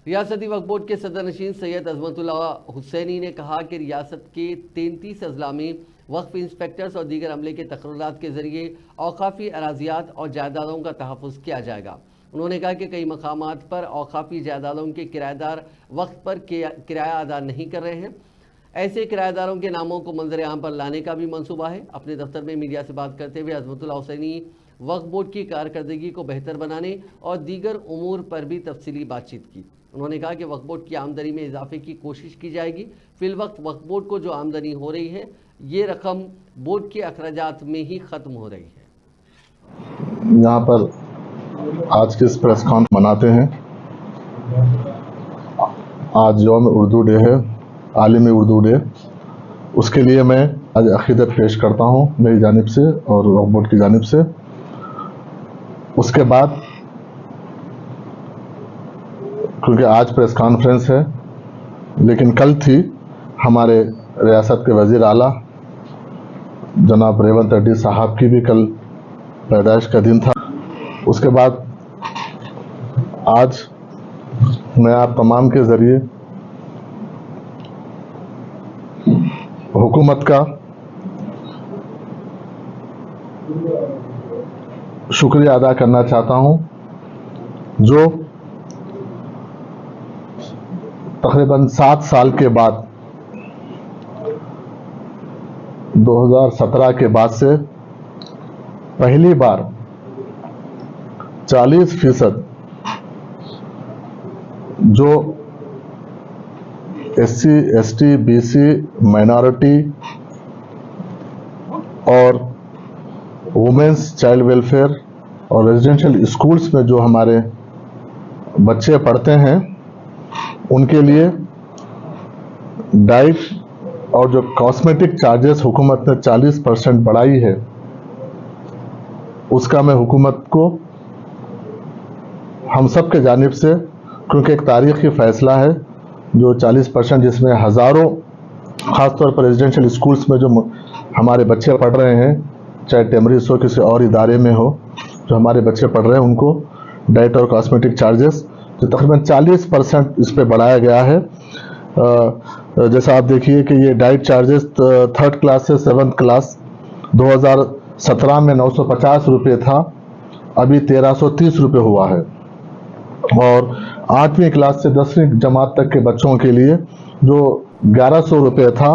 रियासती वक्फ बोर्ड के सदरनशीन सैयद अजमतुल्लाह हुसैनी ने कहा कि रियासत के 33 अजला में वक्फ इंस्पेक्टर्स और दीगर अमले के तकर्रात के जरिए औकाफी अराजियात और जायदादों का तहफ़्फ़ुज़ किया जाएगा। उन्होंने कहा कि कई मकामात पर औकाफी जायदादों के किराएदार वक्त पर किराया अदा नहीं कर रहे हैं। ऐसे किराएदारों के नामों को मंजर आम पर लाने का भी मंसूबा है। अपने दफ्तर में मीडिया से बात करते हुए अजमतुल्लाह हुसैनी वक्फ बोर्ड की कारकर्दगी को बेहतर बनाने और दीगर उमूर पर भी तफसीली बातचीत की। उन्होंने कहा कि वक्फ बोर्ड की आमदनी में इजाफे की कोशिश की जाएगी। फिलवक्त वक्फ बोर्ड को जो आमदनी हो रही है, ये रकम बोर्ड के अखराजात में ही ख़त्म हो रही है। यहाँ पर आज के इस प्रेस कॉन्फ्रेंस मनाते हैं। आज यौम उर्दू डे है, आलिमी उर्दू डे। उसके लिए मैं आज अकीदत पेश करता हूँ मेरी जानिब से और वक्फ बोर्ड की जानिब से। उसके बाद क्योंकि आज प्रेस कॉन्फ्रेंस है, लेकिन कल थी हमारे रियासत के वज़ीर आला जनाब रेवंत रेड्डी साहब की भी कल पैदाइश का दिन था। उसके बाद आज मैं आप तमाम के ज़रिए हुकूमत का शुक्रिया अदा करना चाहता हूं, जो तकरीबन 7 साल के बाद 2017 के बाद से पहली बार 40% जो SC, ST, BC, माइनॉरिटी और वुमेन्स चाइल्ड वेलफेयर और रेजिडेंशियल स्कूल्स में जो हमारे बच्चे पढ़ते हैं, उनके लिए डाइट और जो कॉस्मेटिक चार्जेस हुकूमत ने 40% बढ़ाई है, उसका मैं हुकूमत को हम सब के जानिब से, क्योंकि एक तारीखी फैसला है जो 40%, जिसमें हज़ारों ख़ासतौर पर रेजिडेंशियल स्कूल्स में जो हमारे बच्चे पढ़ रहे हैं, चाहे टेमरीज हो किसी और इदारे में हो, जो हमारे बच्चे पढ़ रहे हैं उनको डाइट और कॉस्मेटिक चार्जेस जो तकरीबन 40% इस पे बढ़ाया गया है। जैसा आप देखिए कि ये डाइट चार्जेस 3rd क्लास से 7th क्लास 2017 में 950 रुपये था, अभी 1330 रुपये हुआ है। और 8वीं क्लास से 10वीं जमात तक के बच्चों के लिए जो 1100 रुपये था,